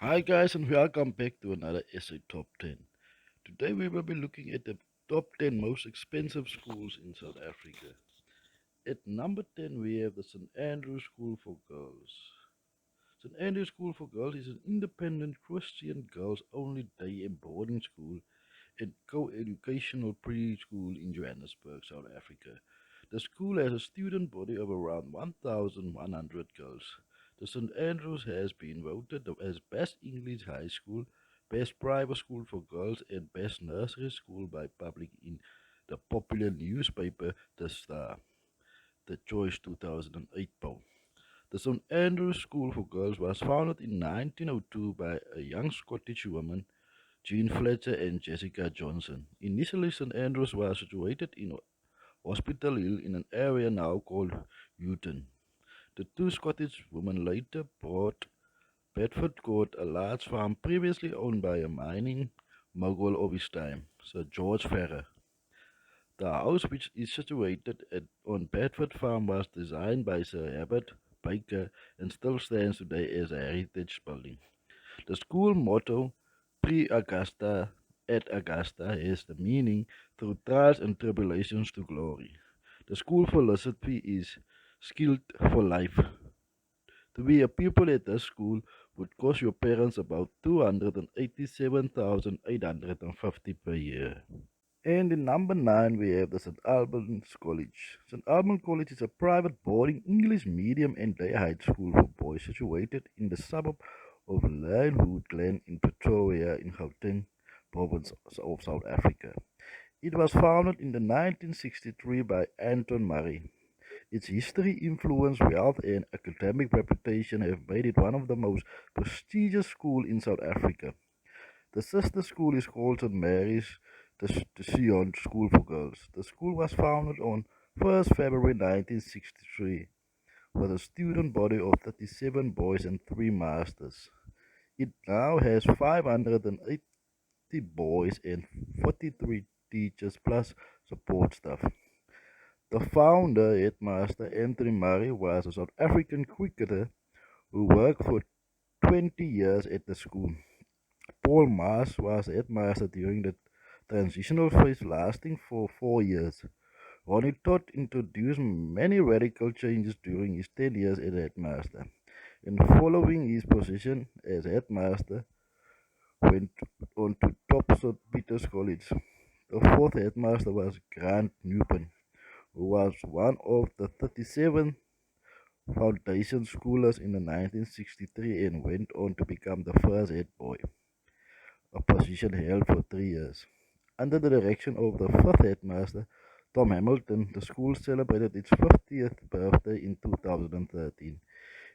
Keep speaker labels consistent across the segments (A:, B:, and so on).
A: Hi guys and welcome back to another Essay Top 10. Today we will be looking at the top 10 most expensive schools in South Africa. At number 10 we have the St. Andrew School for Girls. St. Andrew School for Girls is an independent Christian girls only day and boarding school and co-educational preschool in Johannesburg, South Africa. The school has a student body of around 1,100 girls. The St. Andrews has been voted as Best English High School, Best Private School for Girls, and Best Nursery School by Public in the popular newspaper The Star, the Choice 2008 poll. The St. Andrews School for Girls was founded in 1902 by a young Scottish woman, Jean Fletcher and Jessica Johnson. Initially, St. Andrews was situated in Hospital Hill in an area now called Hilton. The two Scottish women later bought Bedford Court, a large farm previously owned by a mining mogul of his time, Sir George Ferrer. The house, which is situated on Bedford Farm, was designed by Sir Herbert Baker and still stands today as a heritage building. The school motto, Pre Augusta et Augusta, has the meaning through trials and tribulations to glory. The school philosophy is skilled for life. To be a pupil at this school would cost your parents about 287,850 per year. And in number 9, we have the St. Albans College. St. Albans College is a private boarding English medium and day high school for boys situated in the suburb of Lynwood Glen in Pretoria in Gauteng province of South Africa. It was founded in the 1963 by Anton Murray. Its history, influence, wealth, and academic reputation have made it one of the most prestigious schools in South Africa. The sister school is called St. Mary's the Sion School for Girls. The school was founded on 1st February 1963 with a student body of 37 boys and 3 masters. It now has 580 boys and 43 teachers plus support staff. The founder, headmaster Anthony Murray, was a South African cricketer who worked for 20 years at the school. Paul Maas was headmaster during the transitional phase lasting for 4 years. Ronnie Todd introduced many radical changes during his 10 years as headmaster, and following his position as headmaster, went on to top St. Peter's College. The fourth headmaster was Grant Newton, who was one of the 37 foundation schoolers in the 1963 and went on to become the first head boy, a position held for 3 years. Under the direction of the fifth headmaster, Tom Hamilton, the school celebrated its 50th birthday in 2013.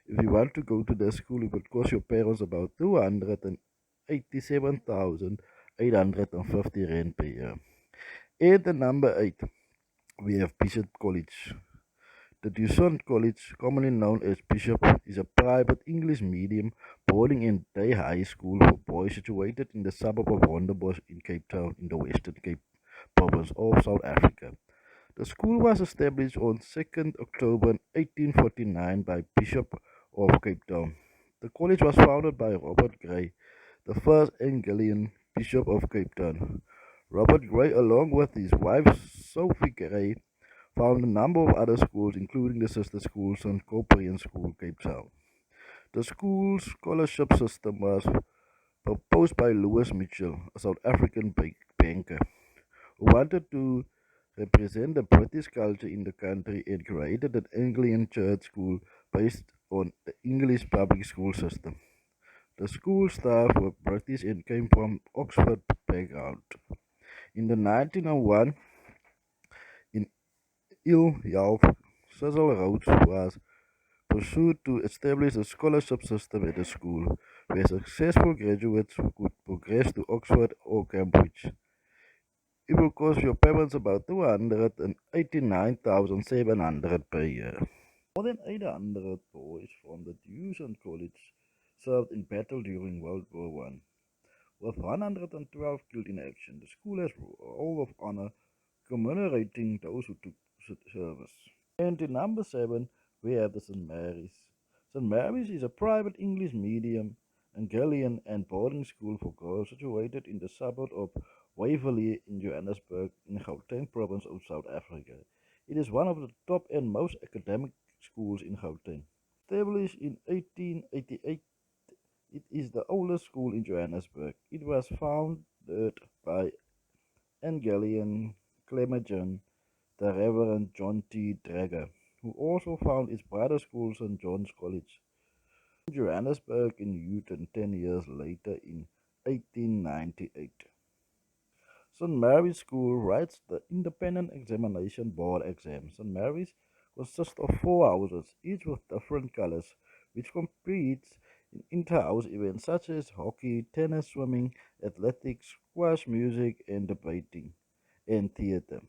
A: If you want to go to the school, it would cost your parents about 287,850 rand per year. And the number 8, we have Bishop College. The Dusant College, commonly known as Bishop, is a private English medium boarding and day high school for boys situated in the suburb of Rondebosch in Cape Town in the Western Cape province of South Africa. The school was established on 2nd October 1849 by Bishop of Cape Town. The college was founded by Robert Gray, the first Anglican Bishop of Cape Town. Robert Gray, along with his wife Sophie Gray, found a number of other schools, including the sister school St. Cyprian School, Cape Town. The school's scholarship system was proposed by Louis Mitchell, a South African banker, who wanted to represent the British culture in the country and created an Anglican church school based on the English public school system. The school staff were British and came from Oxford background. In the 1901, in ill health, Cecil Rhodes was pursued to establish a scholarship system at the school where successful graduates could progress to Oxford or Cambridge. It will cost your parents about 289,700 per year. More than 800 boys from the Dusant College served in battle during World War One, with 112 killed in action. The school has Roll of Honor commemorating those who took service. And in number 7, we have the St. Mary's. St. Mary's is a private English medium Anglican and boarding school for girls situated in the suburb of Waverley in Johannesburg in Gauteng province of South Africa. It is one of the top and most academic schools in Gauteng. Established in 1888, it is the oldest school in Johannesburg. It was founded by Anglican Clergyman the Reverend John T. Drager, who also founded its brother school St. John's College in Johannesburg in Hilton 10 years later in 1898. St. Mary's School writes the Independent Examination Board exam. St. Mary's consists of four houses, each with different colors, which competes in inter-house events such as hockey, tennis, swimming, athletics, squash, music, and debating, and theatre.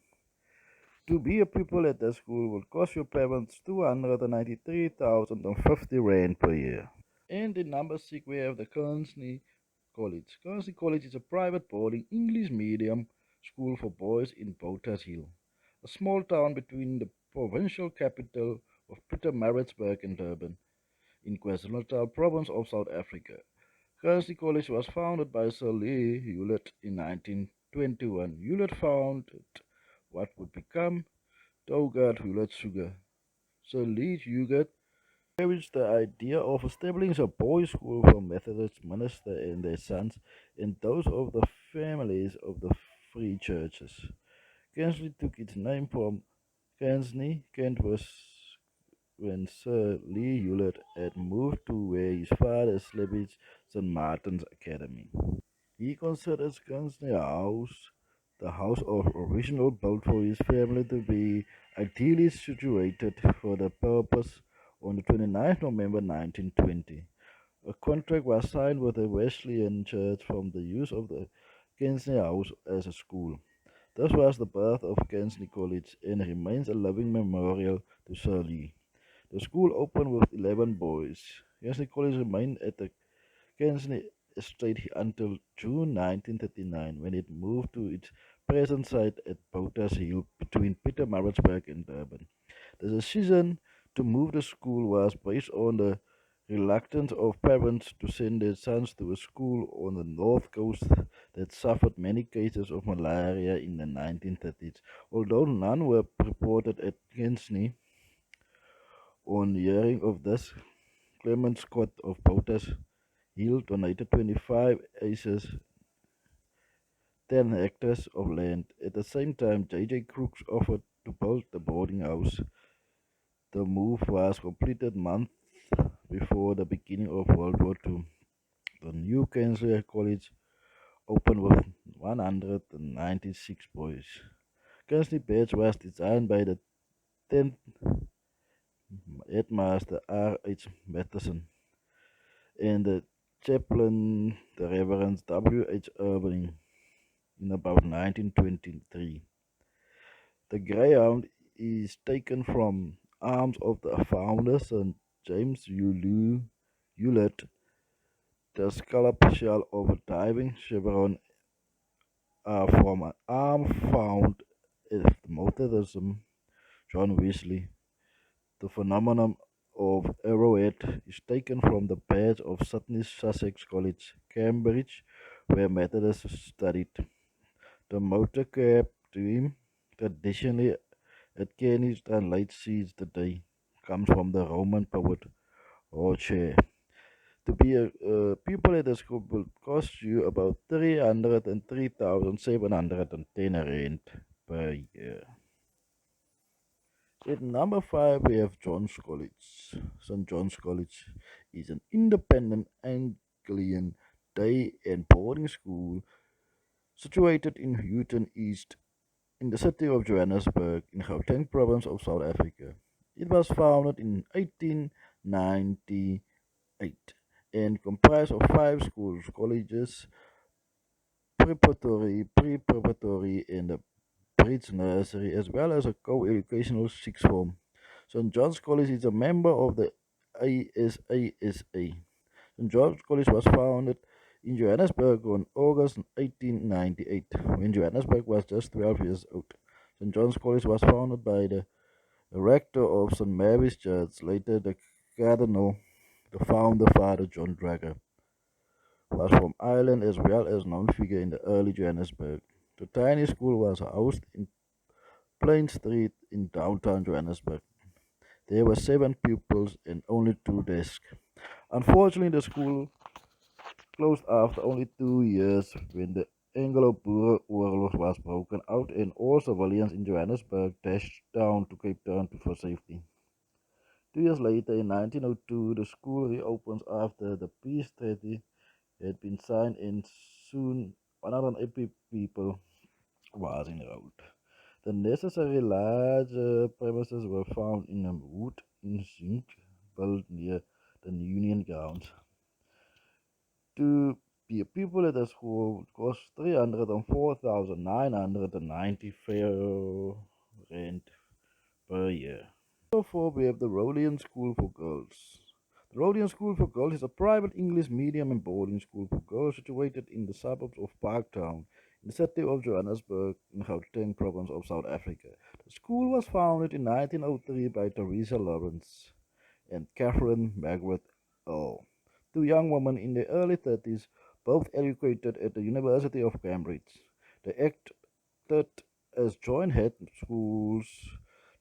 A: To be a pupil at the school will cost your parents 293,050 rand per year. And in number six, we have the Kinsley College. Kinsley College is a private boarding English medium school for boys in Botha's Hill, a small town between the provincial capital of Pietermaritzburg and Durban in KwaZulu-Natal province of South Africa. Kinsley College was founded by Sir Lee Hewlett in 1921. Hewlett founded what would become Togard Hewlett Sugar. Sir Lee Hewlett encouraged the idea of establishing a boys' school for Methodist ministers and their sons and those of the families of the free churches. Kinsley took its name from Kinsley, Kent was when Sir Lee Hewlett had moved to where his father established St. Martin's Academy. He considers Kinsley House the house of original built for his family to be ideally situated for the purpose on the 29th November 1920. A contract was signed with the Wesleyan Church for the use of the Kinsley House as a school. This was the birth of Kinsley College and remains a living memorial to Sir Lee. The school opened with 11 boys. Kinsley College remained at the Kinsley Estate until June 1939 when it moved to its present site at Botha's Hill between Pietermaritzburg and Durban. The decision to move the school was based on the reluctance of parents to send their sons to a school on the north coast that suffered many cases of malaria in the 1930s. Although none were reported at Kinsley, on hearing of this, Clement Scott of Botha's Hill donated 25 acres, 10 hectares of land. At the same time, J.J. Crooks offered to build the boarding house. The move was completed months before the beginning of World War II. The new Kinsley College opened with 196 boys. Kinsley Badge was designed by the 10th headmaster R.H. Matheson and the chaplain, the Reverend W.H. Irving, in about 1923. The greyhound is taken from arms of the founder, St. James Hewlett. The scallop shell of a diving chevron are from an arm found at Methodism, John Wesley. The phenomenon of arrowhead is taken from the badge of Sydney Sussex College, Cambridge, where Methodists studied. The motor cab dream, traditionally at Kenny's and late seas today, comes from the Roman poet Roche. To be a pupil at the school will cost you about 303,710 rand per year. At number five, we have John's College. St. John's College is an independent Anglican day and boarding school situated in Hilton East in the city of Johannesburg in Gauteng province of South Africa. It was founded in 1898 and comprised of five schools, colleges, pre-preparatory, and a bridge nursery, as well as a co-educational sixth form. St. John's College is a member of the ASASA. St. John's College was founded in Johannesburg on August 1898, when Johannesburg was just 12 years old. St. John's College was founded by the rector of St. Mary's Church, later the Cardinal, the founder, Father John Drager. was from Ireland as well as known figure in the early Johannesburg. The tiny school was housed in Plain Street in downtown Johannesburg. There were 7 pupils and only 2 desks. Unfortunately, the school closed after only 2 years when the Anglo-Boer War was broken out and all civilians in Johannesburg dashed down to Cape Town for safety. 2 years later, in 1902, the school reopens after the peace treaty had been signed and soon 180 people was enrolled. The necessary large premises were found in a wood in zinc built near the Union grounds. To be a people at the school cost 304,990 fair rent per year. Number 4, we have the Rhodius School for Girls. The Rhodius School for Girls is a private English medium and boarding school for girls situated in the suburbs of Parktown, in the city of Johannesburg, in Gauteng province of South Africa. The school was founded in 1903 by Teresa Lawrence and Catherine Margaret Earl, 2 young women in their early 30s, both educated at the University of Cambridge. They acted as joint head schools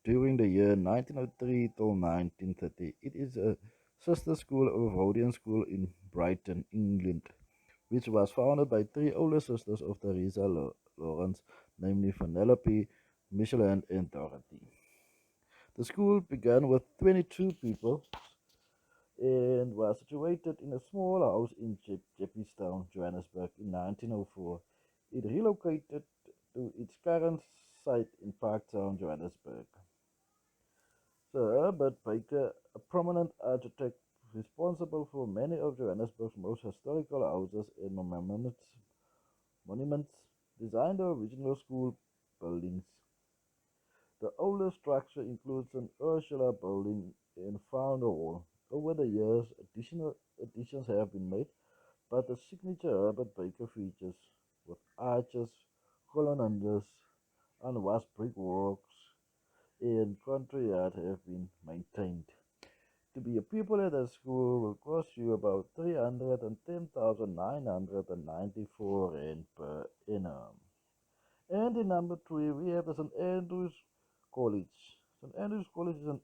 A: during the year 1903 till 1930. It is a sister school of Rhodius School in Brighton, England, which was founded by 3 older sisters of Teresa Lawrence, namely Penelope, Michelin, and Dorothy. The school began with 22 people and was situated in a small house in Jeppystown, Johannesburg in 1904. It relocated to its current site in Parktown, Johannesburg. Sir Herbert Baker, a prominent architect responsible for many of Johannesburg's most historical houses and monuments, designed the original school buildings. The oldest structure includes an Ursula building and Founder Hall. Over the years, additional additions have been made, but the signature Herbert Baker features with arches, colonnades, unwashed brickworks, and country yard have been maintained. To be a pupil at a school will cost you about 310,994 rand per annum. And in number 3, we have the St. Andrew's College. St. Andrew's College is an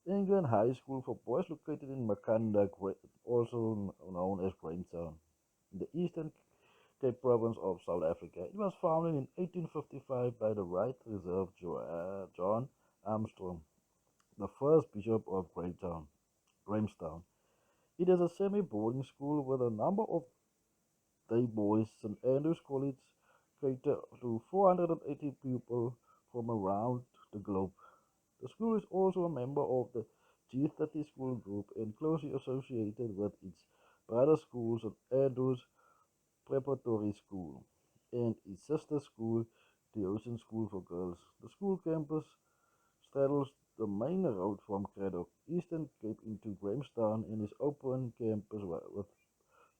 A: Anglican high school for boys located in Makanda, also known as Grahamstown, in the Eastern Cape province of South Africa. It was founded in 1855 by the Right Reverend John Armstrong, the first bishop of Grahamstown. It is a semi-boarding school with a number of day boys. St. Andrew's College cater to 480 people from around the globe. The school is also a member of the G30 school group and closely associated with its brother school, St. Andrew's Preparatory School, and its sister school, the Ocean School for Girls. The school campus straddles the main road from Craddock, Eastern Cape into Grahamstown and is open campus with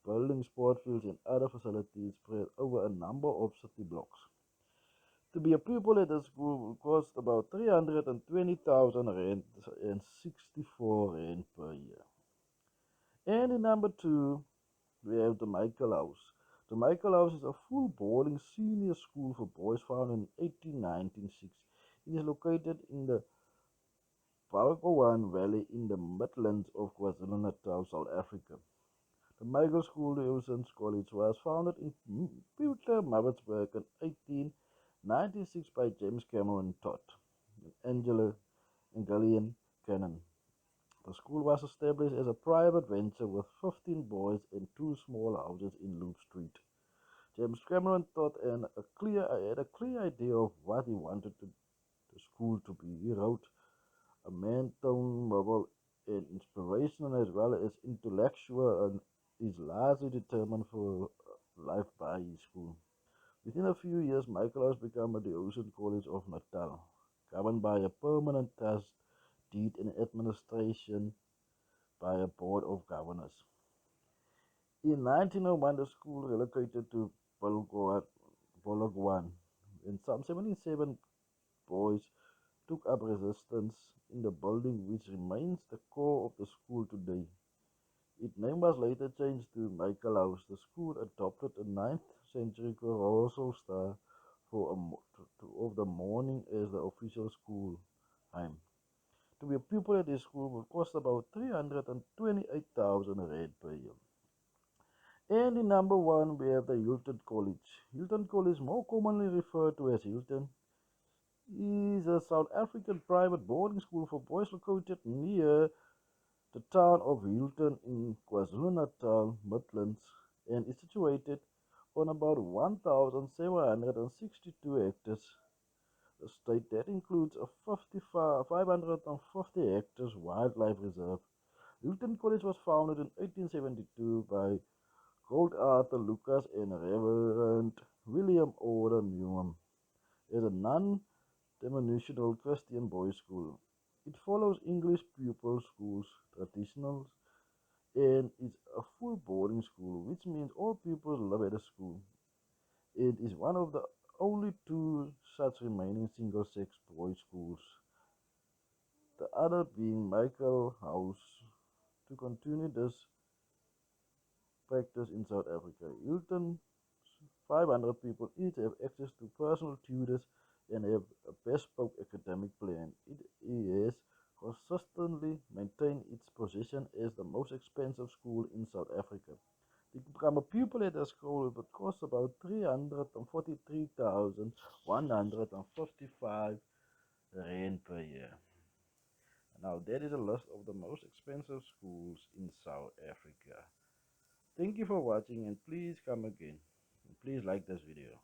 A: buildings, sport fields and other facilities spread over a number of city blocks. To be a pupil at the school will cost about 320,000 rand and 64 rand per year. And in number 2, we have the Michael House. The Michael House is a full boarding senior school for boys founded in 1896. It is located in the Valkowan Valley in the Midlands of KwaZulu-Natal, South Africa. The Michael School, the Ocean College, was founded in Pietermaritzburg in 1896 by James Cameron Todd and Angela and Gillian Cannon. The school was established as a private venture with 15 boys and 2 small houses in Loop Street. James Cameron Todd had a clear idea of what he wanted the school to be. He wrote a man-tone novel and inspirational as well as intellectual and is largely determined for life by his school. Within a few years, Michael has become the Ocean College of Natal, governed by a permanent trust deed and administration by a board of governors. In 1901, the school relocated to Polokwane, and some 77 boys took up residence in the building, which remains the core of the school today. Its name was later changed to Michael House. The school adopted a ninth century colossal star for of the morning as the official school time. To be a pupil at this school would cost about 328,000 rand per year. And in number one, we have the Hilton College. Hilton College, more commonly referred to as Hilton, is a South African private boarding school for boys located near the town of Hilton in KwaZulu-Natal, Midlands, and is situated on about 1,762 hectares estate that includes a 550 hectares wildlife reserve. Hilton College was founded in 1872 by Gold Arthur Lucas and Reverend William Order Newham as a non-denominational Christian boys' school. It follows English pupil schools traditionals and is a full boarding school, which means all pupils live at the school. It is one of the only two such remaining single-sex boys' schools, the other being Michael House. To continue this practice in South Africa, Hilton 500 people each have access to personal tutors and have a bespoke academic plan. It has consistently maintained its position as the most expensive school in South Africa. To become a pupil at the school, it would cost about 343,155 rand per year. Now, that is a list of the most expensive schools in South Africa. Thank you for watching and please come again. And please like this video.